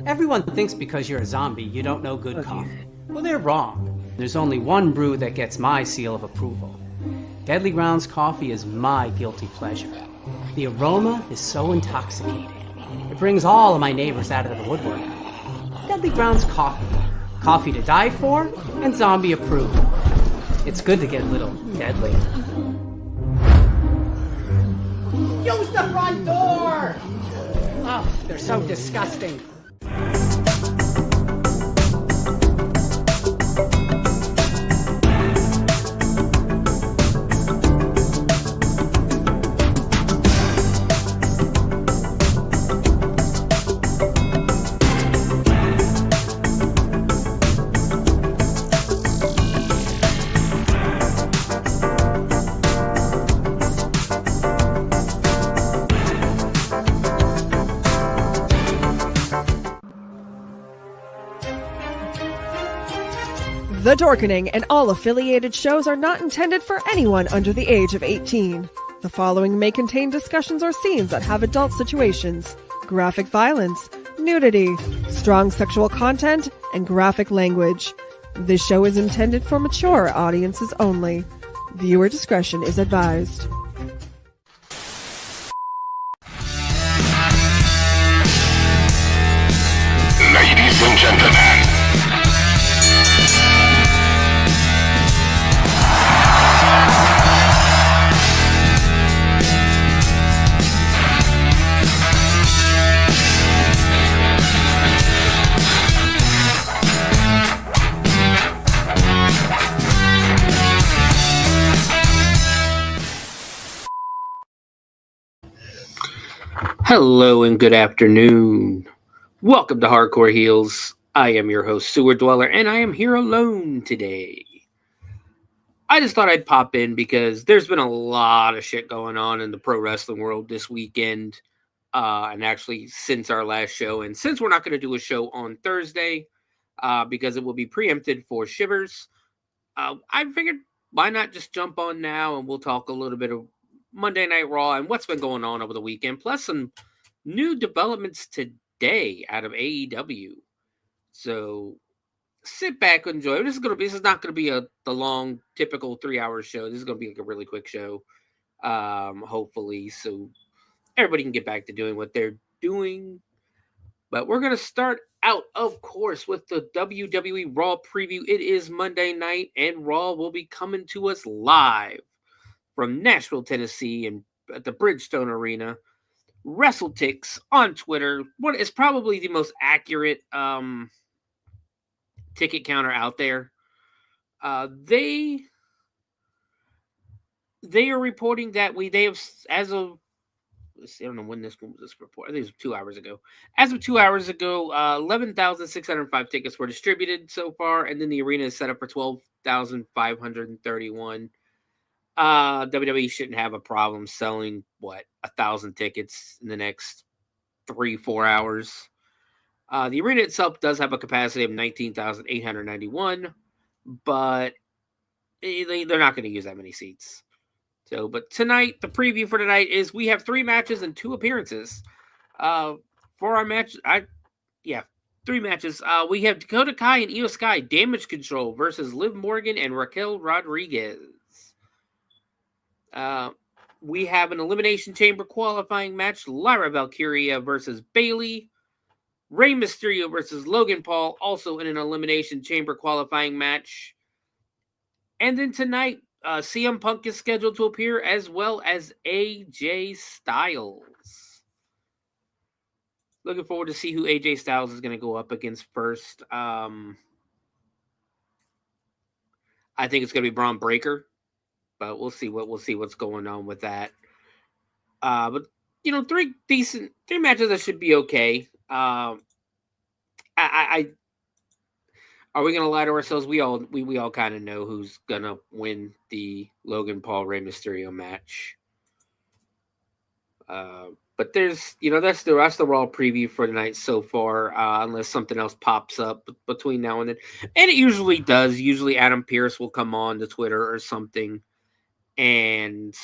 Everyone thinks because you're a zombie, you don't know good coffee. Well, they're wrong. There's only one brew that gets my seal of approval. Deadly Grounds coffee is my guilty pleasure. The aroma is so intoxicating. It brings all of my neighbors out of the woodwork. Deadly Grounds coffee. Coffee to die for and zombie approved. It's good to get a little deadly. Use the front door! Oh, they're so disgusting. The Dorkening and all affiliated shows are not intended for anyone under the age of 18. The following may contain discussions or scenes that have adult situations, graphic violence, nudity, strong sexual content, and graphic language. This show is intended for mature audiences only. Viewer discretion is advised. Ladies and gentlemen, hello and good afternoon. Welcome to Hardcore Heels. I am your host, Sewer Dweller, and I am here alone today. I just thought I'd pop in because there's been a lot of shit going on in the pro wrestling world this weekend, and actually since our last show. And since we're not going to do a show on Thursday, because it will be preempted for Shivers, I figured why not just jump on now and we'll talk a little bit of Monday Night Raw and what's been going on over the weekend, plus some new developments today out of AEW. So sit back and enjoy. This is not gonna be the long typical 3-hour show. This is gonna be like a really quick show, hopefully, so everybody can get back to doing what they're doing. But we're gonna start out, of course, with the WWE Raw preview. It is Monday night, and Raw will be coming to us live from Nashville, Tennessee, and at the Bridgestone Arena. WrestleTix on Twitter, what is probably the most accurate ticket counter out there. They are reporting that they have, as of, let's see, I don't know when this was reported. I think it was 2 hours ago. As of 2 hours ago, 11,605 tickets were distributed so far, and then the arena is set up for 12,531. WWE shouldn't have a problem selling 1,000 tickets in the next 3-4 hours. The arena itself does have a capacity of 19,891, but they're not going to use that many seats. So, but tonight, the preview for tonight is we have 3 matches and 2 appearances. For our match, 3 matches. We have Dakota Kai and Io Sky Damage Control versus Liv Morgan and Raquel Rodriguez. We have an Elimination Chamber qualifying match, Lyra Valkyria versus Bayley. Rey Mysterio versus Logan Paul, also in an Elimination Chamber qualifying match. And then tonight, CM Punk is scheduled to appear, as well as AJ Styles. Looking forward to see who AJ Styles is going to go up against first. I think it's going to be Braun Breaker. But we'll see what's going on with that. But 3 matches that should be okay. Are we gonna lie to ourselves? We all kind of know who's gonna win the Logan Paul Rey Mysterio match. But there's that's the Raw preview for tonight so far, unless something else pops up between now and then, and it usually does. Usually Adam Pearce will come on to Twitter or something and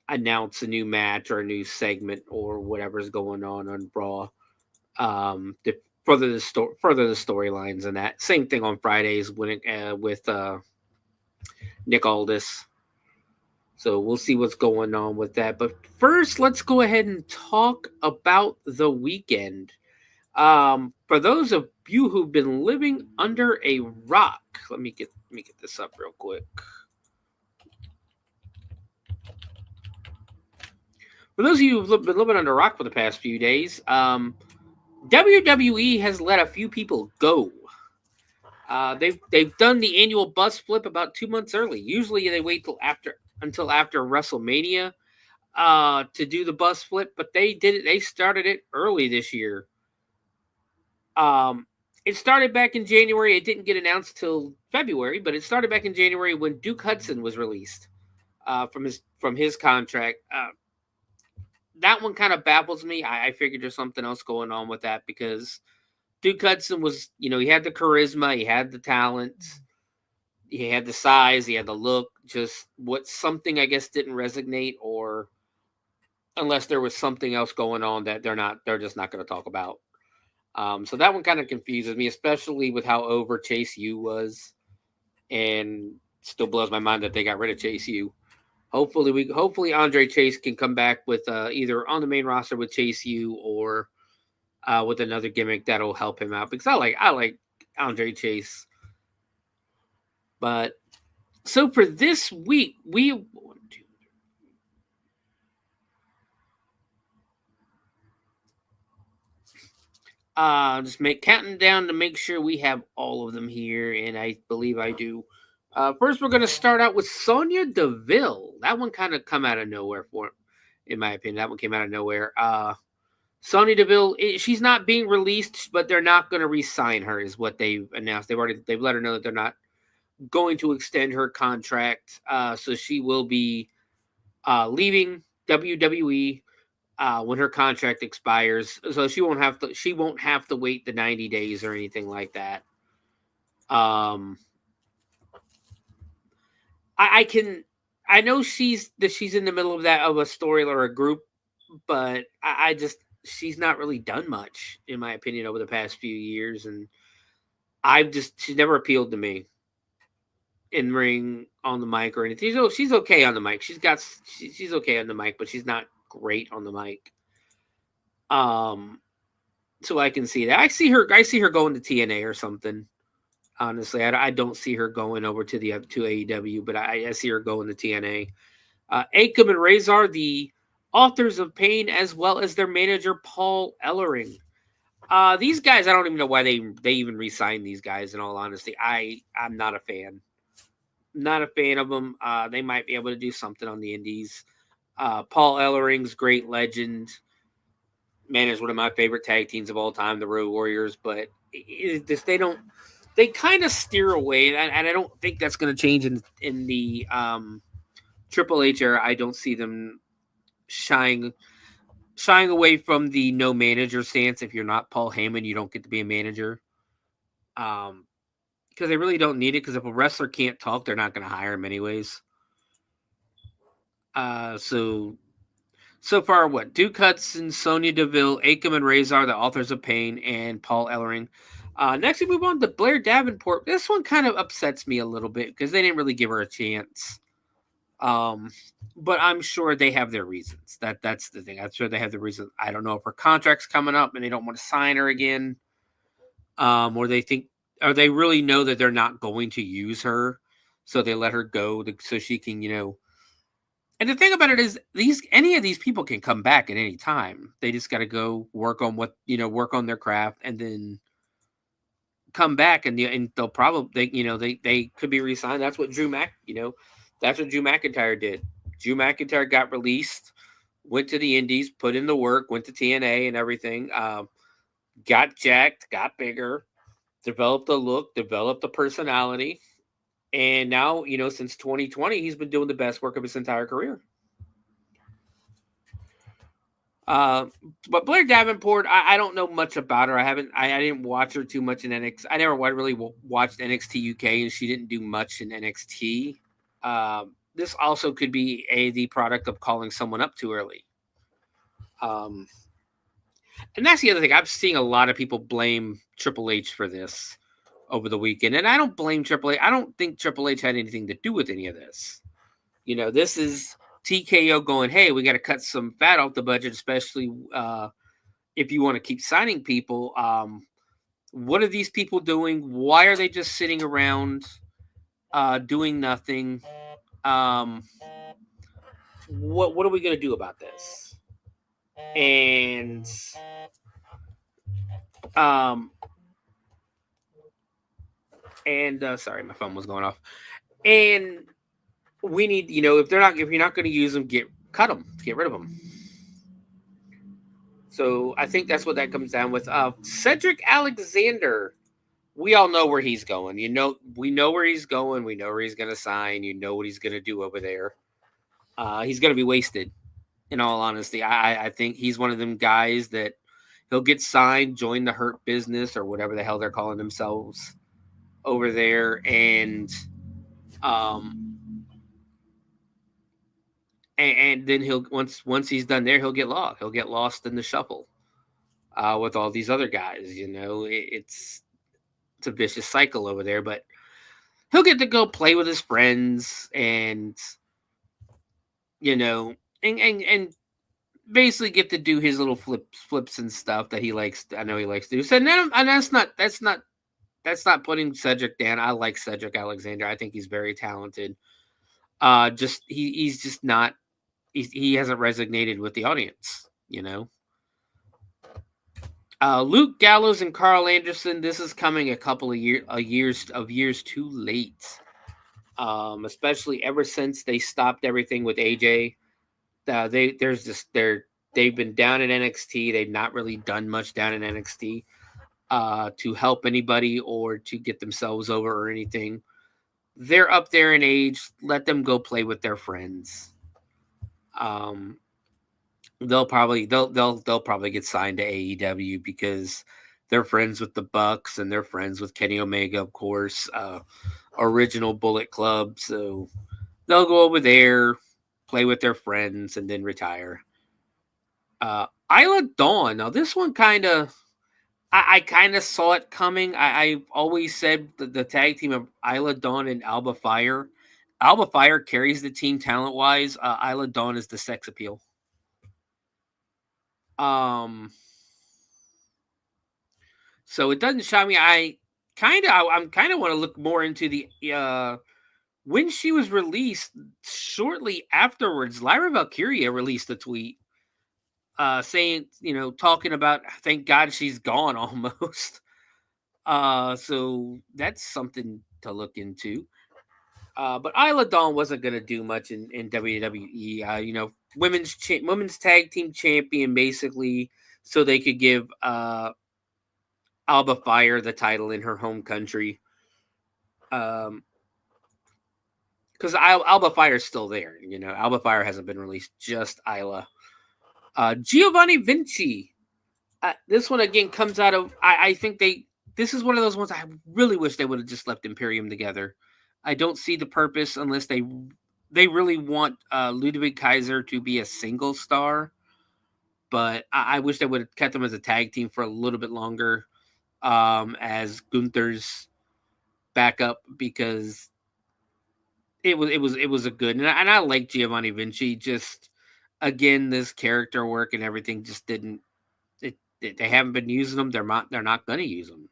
announce a new match or a new segment or whatever's going on Raw. To further the storylines and that. Same thing on Fridays with Nick Aldis. So we'll see what's going on with that. But first, let's go ahead and talk about the weekend. For those of you who've been living under a rock, let me get this up real quick. For those of you who've been living under a rock for the past few days, WWE has let a few people go. They've done the annual Bus Flip about 2 months early. Usually they wait until after WrestleMania to do the Bus Flip, but they did it. They started it early this year. It started back in January. It didn't get announced till February, but it started back in January when Duke Hudson was released from his contract. That one kind of baffles me. I figured there's something else going on with that because Duke Hudson was, he had the charisma, he had the talent, he had the size, he had the look. Just something I guess didn't resonate, or unless there was something else going on that they're just not going to talk about. So that one kind of confuses me, especially with how over Chase U was, and still blows my mind that they got rid of Chase U. Hopefully Andre Chase can come back with either on the main roster with Chase U or with another gimmick that'll help him out, because I like Andre Chase. But so for this week, just counting down to make sure we have all of them here, and I believe I do. First, we're going to start out with Sonya Deville. That one kind of come out of nowhere in my opinion. That one came out of nowhere. Sonya Deville, she's not being released, but they're not going to re-sign her, is what they've announced. They've let her know that they're not going to extend her contract. So she will be leaving WWE when her contract expires. So she won't have to wait the 90 days or anything like that. I know she's in the middle of a story or a group, but she's not really done much, in my opinion, over the past few years, and she's never appealed to me in ring, on the mic, or anything. She's okay on the mic. She's okay on the mic, but she's not great on the mic. So I can see that. I see her going to TNA or something. Honestly, I don't see her going over to AEW, but I see her going to TNA. Akam and Razor, the authors of Pain, as well as their manager Paul Ellering. These guys, I don't even know why they even re-signed these guys. In all honesty, I'm not a fan. Not a fan of them. They might be able to do something on the indies. Paul Ellering's great legend. Managed one of my favorite tag teams of all time, the Road Warriors, but they kind of steer away, and I don't think that's going to change in the Triple H era. I don't see them shying away from the no manager stance. If you're not Paul Heyman, you don't get to be a manager. Because they really don't need it, because if a wrestler can't talk, they're not going to hire him anyways. So far, what? Duke Hudson, Sonya Deville, Akam and Razor, the authors of Pain, and Paul Ellering. Next, we move on to Blair Davenport. This one kind of upsets me a little bit because they didn't really give her a chance. But I'm sure they have their reasons. That's the thing. I'm sure they have the reason. I don't know if her contract's coming up and they don't want to sign her again. Or they really know that they're not going to use her, so they let her go so she can, And the thing about it is, any of these people can come back at any time. They just got to go work on work on their craft, and then come back, and they'll probably they could be re-signed. That's what Drew McIntyre did. Drew McIntyre got released, went to the Indies, put in the work, went to TNA and everything. Got jacked, got bigger, developed a look, developed a personality. And now, since 2020, he's been doing the best work of his entire career. But Blair Davenport, I don't know much about her. I didn't watch her too much in NXT. I never really watched NXT UK, and she didn't do much in NXT. This also could be the product of calling someone up too early. And that's the other thing. I'm seeing a lot of people blame Triple H for this over the weekend. And I don't blame Triple H. I don't think Triple H had anything to do with any of this. This is TKO going, hey, we got to cut some fat off the budget, especially if you want to keep signing people. What are these people doing? Why are they just sitting around doing nothing? What are we going to do about this? And sorry, my phone was going off. And we need, if you're not going to use them, cut them, get rid of them. So I think that's what that comes down with. Cedric Alexander, we all know where he's going. We know where he's going. We know where he's going to sign. You know what he's going to do over there. He's going to be wasted, in all honesty. I think he's one of them guys that he'll get signed, join the Hurt Business or whatever the hell they're calling themselves over there, and then he'll once he's done there, he'll get lost. He'll get lost in the shuffle with all these other guys. It's a vicious cycle over there, but he'll get to go play with his friends and and basically get to do his little flips and stuff that he likes. I know he likes to do. So that's not putting Cedric down. I like Cedric Alexander. I think he's very talented. He's just not. He hasn't resonated with the audience. Luke Gallows and Carl Anderson. This is coming a couple of years too late. Especially ever since they stopped everything with AJ. They've been down in NXT. They've not really done much down in NXT to help anybody or to get themselves over or anything. They're up there in age. Let them go play with their friends. They'll probably get signed to AEW because they're friends with the Bucks and they're friends with Kenny Omega, of course, original Bullet Club. So they'll go over there, play with their friends, and then retire. Isla Dawn. Now this one I kind of saw it coming. I always said the tag team of Isla Dawn and Alba Fire. Alba Fire carries the team talent-wise. Isla Dawn is the sex appeal. So it doesn't shock me. I kind of want to look more into the when she was released. Shortly afterwards, Lyra Valkyria released a tweet saying, talking about thank God she's gone almost. So that's something to look into. But Isla Dawn wasn't going to do much in WWE. Women's tag team champion, basically, so they could give Alba Fire the title in her home country. Because Alba Fire is still there. Alba Fire hasn't been released, just Isla. Giovanni Vinci. This one, again, comes out of... I think this is one of those ones I really wish they would have just left Imperium together. I don't see the purpose unless they really want Ludwig Kaiser to be a single star. But I wish they would have kept them as a tag team for a little bit longer as Gunther's backup, because it was a good, and I like Giovanni Vinci. Just again, this character work and everything just didn't. They haven't been using them. They're not going to use them.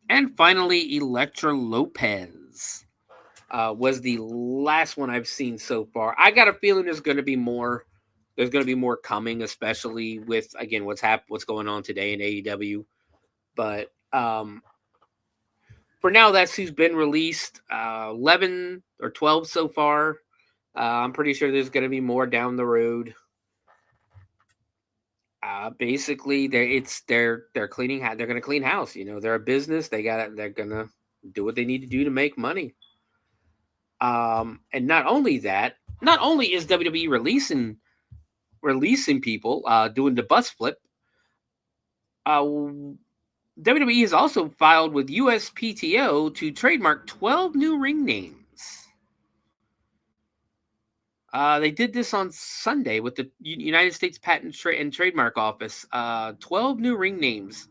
And finally, Elektra Lopez was the last one I've seen so far. I got a feeling there's going to be more. There's going to be more coming, especially with, again, what's going on today in AEW. But for now, that's who's been released. 11 or 12 so far. I'm pretty sure there's going to be more down the road. Basically, they're cleaning. They're going to clean house. They're a business. They're going to do what they need to do to make money. And not only is WWE releasing people, doing the bus flip. WWE has also filed with USPTO to trademark 12 new ring names. They did this on Sunday with the United States Patent and Trademark Office. 12 new ring names.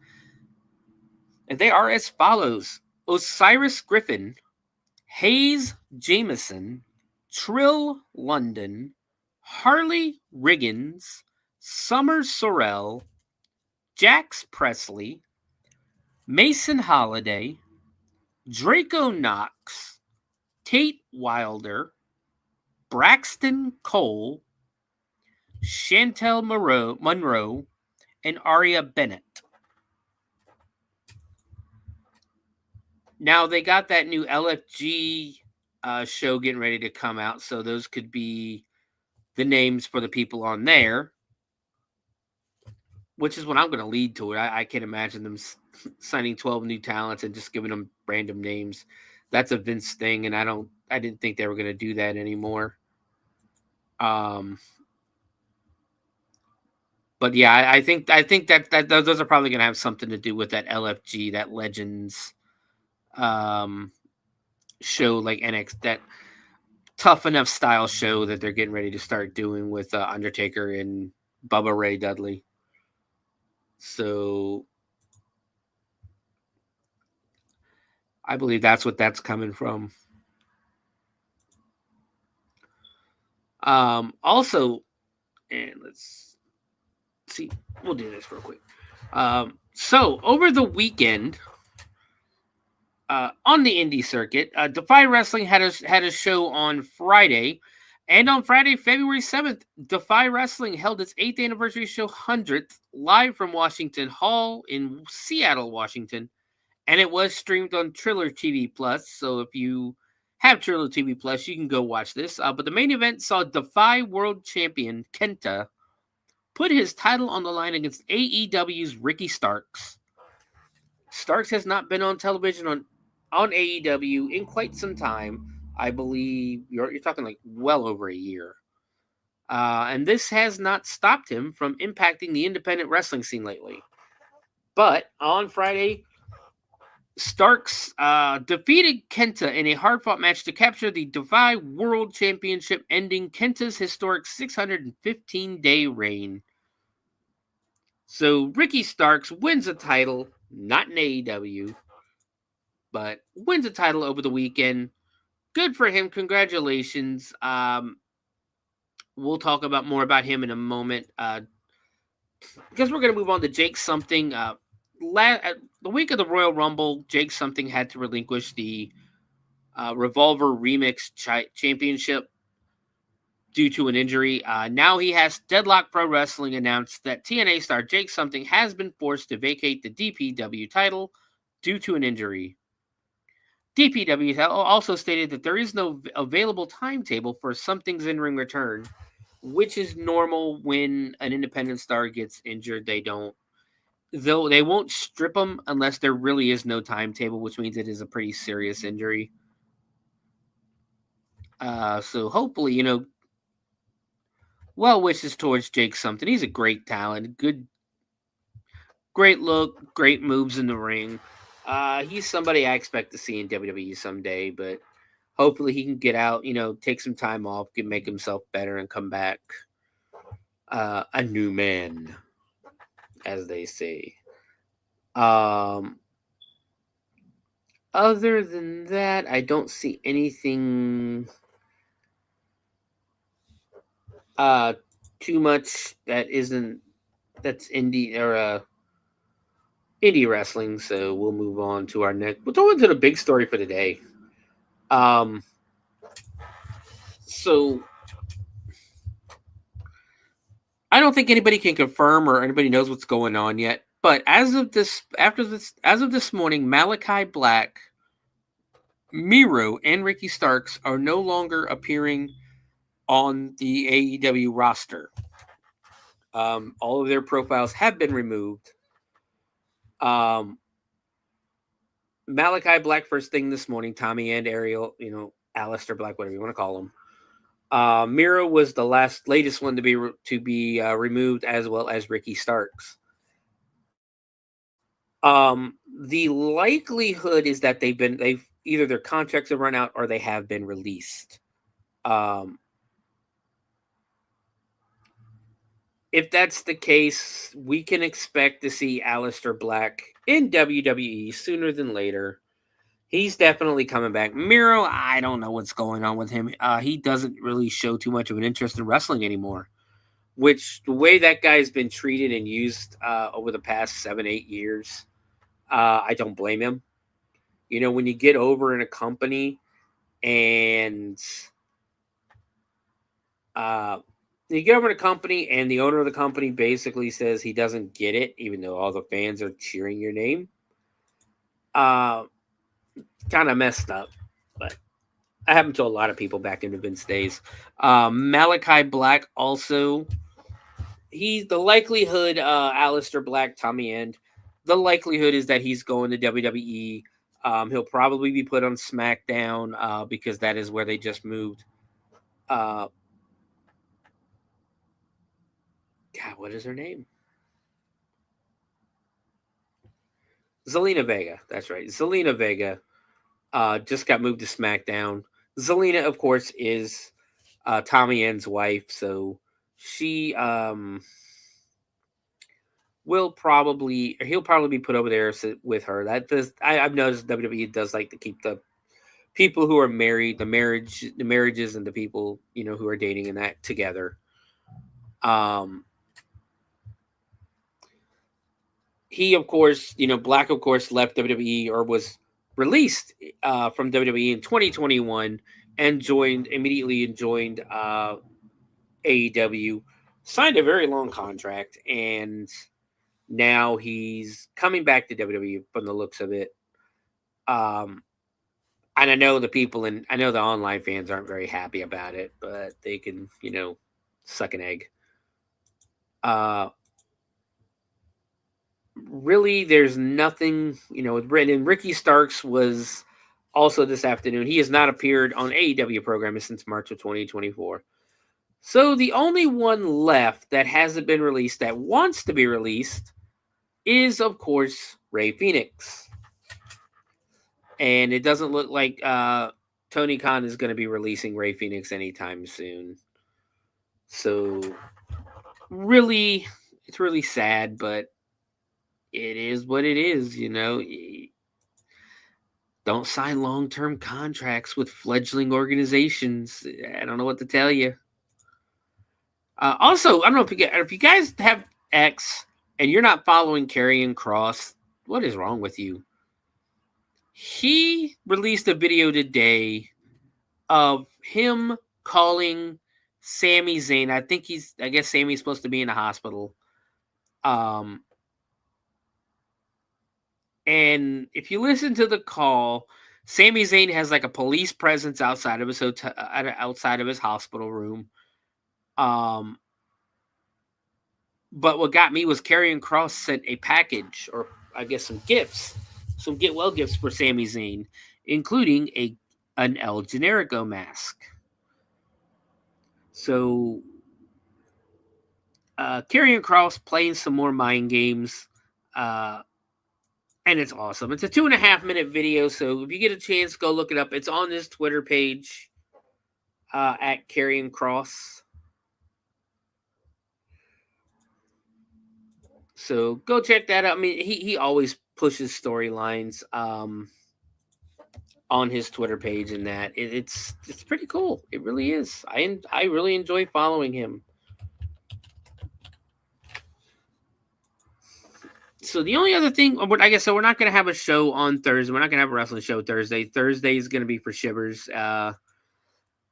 And they are as follows: Osiris Griffin, Hayes Jameson, Trill London, Harley Riggins, Summer Sorrell, Jax Presley, Mason Holiday, Draco Knox, Tate Wilder, Braxton Cole, Chantel Monroe, and Aria Bennett. Now, they got that new LFG show getting ready to come out, so those could be the names for the people on there, which is what I'm going to lead to it. I can't imagine them signing 12 new talents and just giving them random names. That's a Vince thing, and I didn't think they were going to do that anymore. But yeah, I think that those are probably going to have something to do with that LFG, that Legends show, like NXT, that Tough Enough style show that they're getting ready to start doing with Undertaker and Bubba Ray Dudley. So I believe that's what that's coming from. Also, and let's see, we'll do this real quick. So over the weekend, on the indie circuit, Defy Wrestling had a show on Friday, and on Friday, February 7th, Defy Wrestling held its 8th anniversary show 100th live from Washington Hall in Seattle, Washington, and it was streamed on Triller TV Plus. So if you have Triller TV Plus, you can go watch this. But the main event saw Defy World Champion Kenta put his title on the line against AEW's Ricky Starks. Starks has not been on television on AEW in quite some time. I believe you're talking like well over a year. And this has not stopped him from impacting the independent wrestling scene lately. But on Friday, Starks defeated Kenta in a hard-fought match to capture the Defy World Championship, ending Kenta's historic 615-day reign. So Ricky Starks wins a title, not in AEW, but wins a title over the weekend. Good for him. Congratulations. We'll talk about more about him in a moment. Because we're going to move on to Jake Something. The week of the Royal Rumble, Jake Something had to relinquish the Revolver Remix Championship due to an injury. Now he has Deadlock Pro Wrestling announced that TNA star Jake Something has been forced to vacate the DPW title due to an injury. DPW also stated that there is no available timetable for Something's in-ring return, which is normal when an independent star gets injured. They won't strip them unless there really is no timetable, which means it is a pretty serious injury. So hopefully, well wishes towards Jake Something. He's a great talent, great look, great moves in the ring. He's somebody I expect to see in WWE someday, but hopefully he can get out, take some time off, make himself better, and come back a new man, as they say. Other than that, I don't see anything too much that's indie or indie wrestling, so we'll move on to our next. We'll go into the big story for today. So I don't think anybody can confirm or anybody knows what's going on yet. But as of this morning, Malachi Black, Miro, and Ricky Starks are no longer appearing on the AEW roster. All of their profiles have been removed. Malachi Black first thing this morning, Tommy and Ariel, Aleister Black, whatever you want to call him. Miro was the latest one to be removed, as well as Ricky Starks. The likelihood is that they've either their contracts have run out or they have been released. if that's the case, we can expect to see Aleister Black in WWE sooner than later. He's definitely coming back. Miro, I don't know what's going on with him. He doesn't really show too much of an interest in wrestling anymore. Which, the way that guy's been treated and used over the past 7-8 years, I don't blame him. You know, when you get over in a company and you get over in a company and the owner of the company basically says he doesn't get it, even though all the fans are cheering your name, kind of messed up. But that happened to a lot of people back in the Vince days. Malachi Black also, he's the likelihood, Aleister Black, Tommy End, the likelihood is that he's going to WWE. He'll probably be put on SmackDown because that is where they just moved. God, what is her name? Zelina Vega. That's right. Zelina Vega just got moved to SmackDown. Zelina, of course, is Tommy End's wife, so she he'll probably be put over there with her. I've noticed WWE does like to keep the people who are married, the marriages, and the people who are dating and that together. He, of course, Black, of course, left WWE or was released from WWE in 2021 and immediately joined AEW, signed a very long contract, and now he's coming back to WWE from the looks of it. And I know the online fans aren't very happy about it, but they can, suck an egg. Really, there's nothing, with Britain. Ricky Starks was also this afternoon. He has not appeared on AEW programming since March of 2024. So the only one left that hasn't been released that wants to be released is, of course, Rey Fenix. And it doesn't look like Tony Khan is going to be releasing Rey Fenix anytime soon. So really, it's really sad, but it is what it is, Don't sign long-term contracts with fledgling organizations. I don't know what to tell you. Also, I don't know if you guys have X and you're not following Karrion Kross, what is wrong with you? He released a video today of him calling Sami Zayn. I guess Sami's supposed to be in the hospital. And if you listen to the call, Sami Zayn has like a police presence outside of his hotel, outside of his hospital room. But what got me was Karrion Kross sent a package, or I guess some gifts, some get well gifts for Sami Zayn, including an El Generico mask. So Karrion Kross playing some more mind games. And it's awesome. It's a 2.5-minute video, so if you get a chance, go look it up. It's on his Twitter page at Karrion Kross. So go check that out. I mean, he always pushes storylines on his Twitter page, and that it's pretty cool. It really is. I really enjoy following him. So the only other thing, I guess, so we're not going to have a show on Thursday. We're not going to have a wrestling show Thursday. Thursday is going to be for Shivers.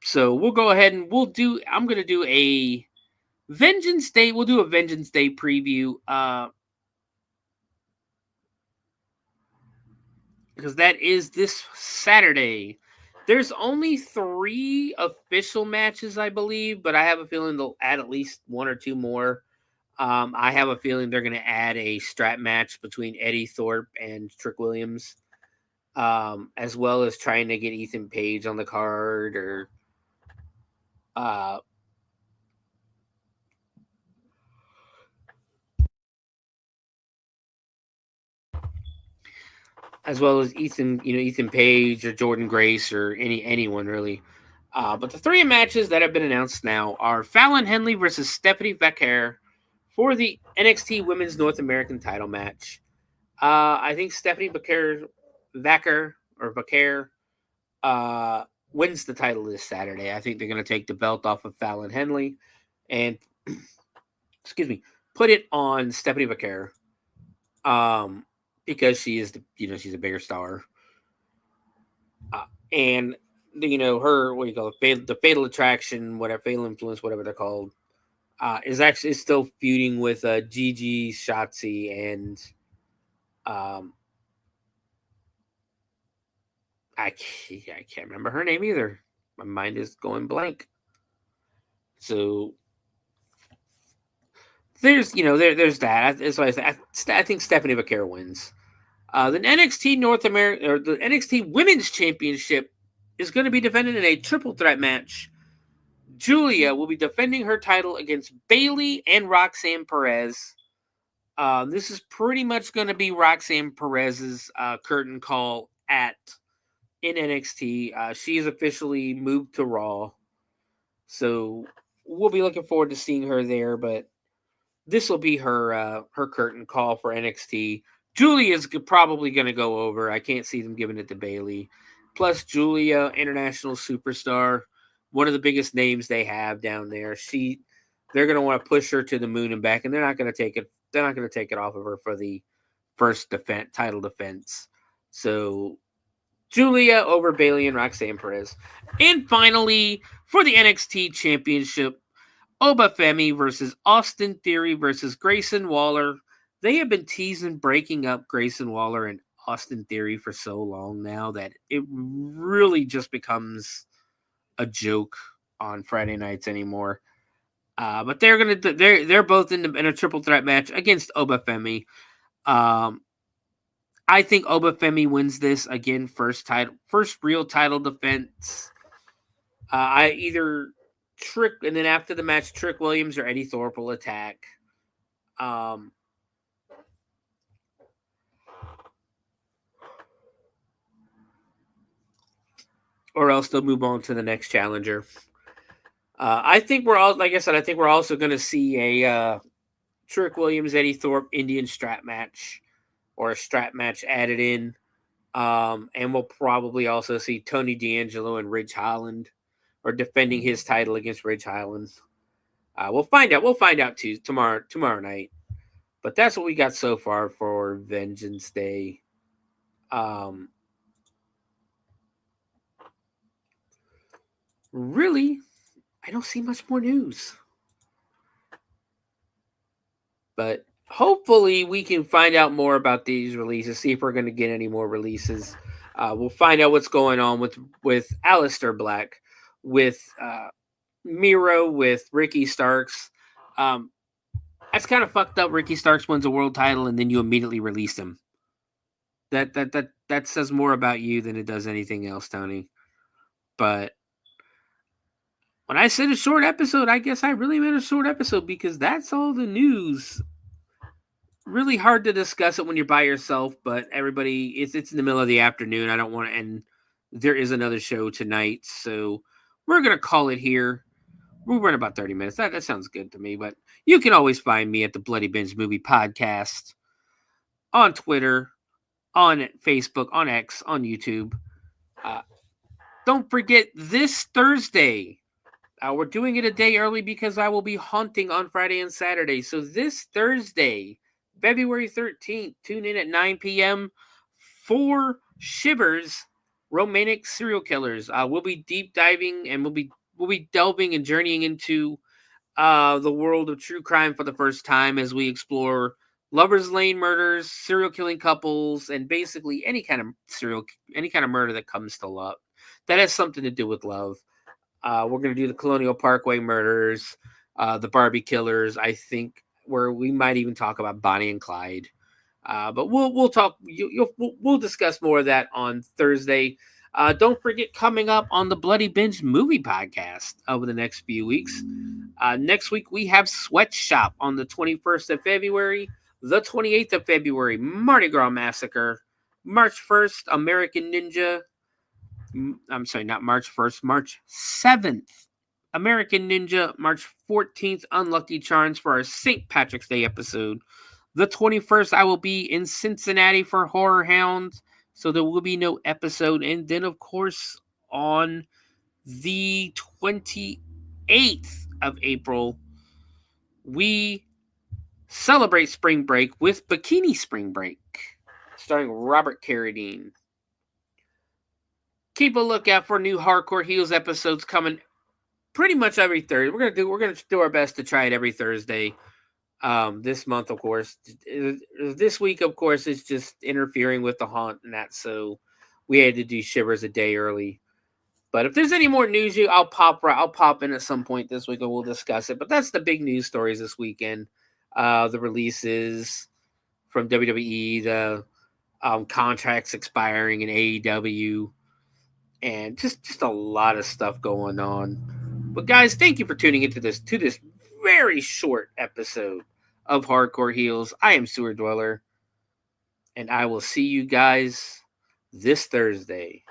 So we'll go ahead and I'm going to do a Vengeance Day. We'll do a Vengeance Day preview. Because that is this Saturday. There's only 3 official matches, I believe, but I have a feeling they'll add at least 1 or 2 more. I have a feeling they're going to add a strap match between Eddie Thorpe and Trick Williams, as well as trying to get Ethan Page on the card, or as well as Ethan Page or Jordan Grace or anyone really. But the 3 matches that have been announced now are Fallon Henley versus Stephanie Becker for the NXT Women's North American title match. I think Stephanie Vaquer wins the title this Saturday. I think they're going to take the belt off of Fallon Henley and, put it on Stephanie Vaquer. Because she is she's a bigger star. And her, what do you call it, the Fatal Attraction, whatever, Fatal Influence, whatever they're called, is still feuding with Gigi, Shotzi, and I can't remember her name either. My mind is going blank. So there's that. That's why I think Stephanie Vaquer wins. The NXT North America, or the NXT Women's Championship, is going to be defended in a triple threat match. Julia will be defending her title against Bayley and Roxanne Perez. This is pretty much going to be Roxanne Perez's curtain call in NXT. She is officially moved to Raw, so we'll be looking forward to seeing her there. But this will be her curtain call for NXT. Julia's probably going to go over. I can't see them giving it to Bayley. Plus, Julia, international superstar, one of the biggest names they have down there. They're going to want to push her to the moon and back, and they're not going to take it. They're not going to take it off of her for the first title defense. So, Julia over Bayley and Roxanne Perez. And finally, for the NXT Championship, Obafemi versus Austin Theory versus Grayson Waller. They have been teasing breaking up Grayson Waller and Austin Theory for so long now that it really just becomes a joke on Friday nights anymore. But they're both in a triple threat match against Obafemi. I think Obafemi wins this again. First real title defense. I either Trick, and then after the match, Trick Williams or Eddie Thorpe will attack. Or else they'll move on to the next challenger. I think I think we're also going to see a Trick Williams, Eddie Thorpe Indian strap match, or a strap match added in. And we'll probably also see Tony D'Angelo and Ridge Holland, or defending his title against Ridge Holland. We'll find out. We'll find out tomorrow night. But that's what we got so far for Vengeance Day. Really, I don't see much more news. But hopefully we can find out more about these releases, see if we're going to get any more releases. We'll find out what's going on with Aleister Black, with Miro, with Ricky Starks. That's kind of fucked up. Ricky Starks wins a world title and then you immediately release him. That says more about you than it does anything else, Tony. But when I said a short episode, I guess I really meant a short episode, because that's all the news. Really hard to discuss it when you're by yourself, but everybody, it's in the middle of the afternoon. I don't want to end. There is another show tonight, so we're going to call it here. We'll run about 30 minutes. That sounds good to me, but you can always find me at the Bloody Binge Movie Podcast on Twitter, on Facebook, on X, on YouTube. Don't forget, this Thursday, we're doing it a day early because I will be hunting on Friday and Saturday. So this Thursday, February 13th, tune in at 9 p.m. for Shivers, Romantic Serial Killers. We'll be deep diving, and we'll be delving and journeying into the world of true crime for the first time as we explore lovers' lane murders, serial killing couples, and basically any kind of murder that comes to love, that has something to do with love. We're going to do the Colonial Parkway murders, the Barbie killers, I think, where we might even talk about Bonnie and Clyde. But we'll talk. We'll discuss more of that on Thursday. Don't forget, coming up on the Bloody Binge Movie Podcast over the next few weeks. Next week we have Sweatshop on the 21st of February, the 28th of February, Mardi Gras Massacre, March 1st, American Ninja. I'm sorry, not March 1st, March 7th, American Ninja, March 14th, Unlucky Charms for our St. Patrick's Day episode. The 21st, I will be in Cincinnati for Horror Hounds, so there will be no episode. And then, of course, on the 28th of April, we celebrate spring break with Bikini Spring Break, starring Robert Carradine. Keep a lookout for new Hardcore Heels episodes coming pretty much every Thursday. We're gonna do our best to try it every Thursday. This month, of course. This week, of course, is just interfering with the haunt and that, so we had to do Shivers a day early. But if there's any more news, I'll pop in at some point this week and we'll discuss it. But that's the big news stories this weekend. The releases from WWE, the contracts expiring in AEW, and just a lot of stuff going on. But guys, thank you for tuning into this very short episode of Hardcore Heels. I am Sewer Dweller, and I will see you guys this Thursday.